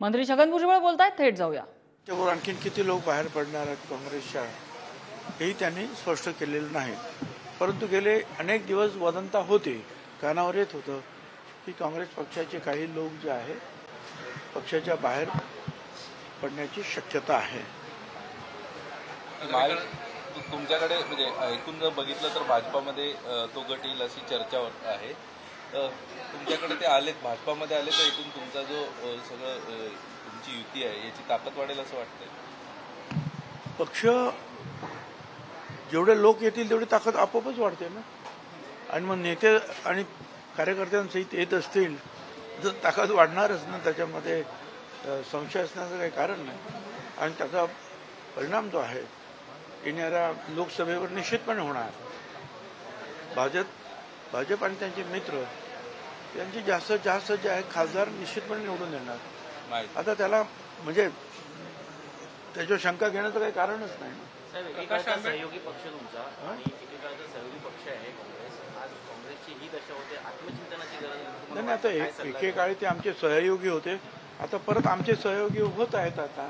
मंत्री छगन भुजबळ बोलतायत, थेट जाऊया. त्यावर आणखीन किती लोक बाहेर पडणार आहेत काँग्रेसच्या हेही त्यांनी स्पष्ट केलेलं नाही. परंतु गेले अनेक दिवस वदंता होते, कानावर येत होतं की काँग्रेस पक्षाचे काही लोक जे आहे पक्षाच्या बाहेर पडण्याची शक्यता आहे. तुमच्याकडे म्हणजे एकूण जर बघितलं तर भाजपामध्ये तो गट येईल अशी चर्चा आहे. तुमच्याकडे ते आलेत, भाजपामध्ये आले, तर एकूण तुमचा जो सगळं तुमची युती आहे याची ताकद वाढेल असं वाटतंय. पक्ष जेवढे लोक येतील तेवढी ताकद आपोआपच वाढते ना. आणि मग नेते आणि कार्यकर्त्यांसहित येत असतील तर ताकद वाढणारच ना. त्याच्यामध्ये संशय असण्याचं काही कारण नाही. आणि त्याचा परिणाम जो आहे येणाऱ्या लोकसभेवर निश्चितपणे होणार. भाजप आणि त्यांचे मित्र यांचे जास्तीत जास्त जे आहे खासदार निश्चितपणे निवडून येणार. आता त्याला म्हणजे त्याच्यावर शंका घेण्याचं काही कारणच नाही. एकेकाळचा सहयोगी पक्ष तुमचा आणि एकेकाळचा सहयोगी पक्ष आहे काँग्रेस. आज काँग्रेसची ही दशा होते, आत्मचिंतनाची गरज नाही. आता एकेकाळी ते आमचे सहयोगी होते, आता परत आमचे सहयोगी होत आहेत. आता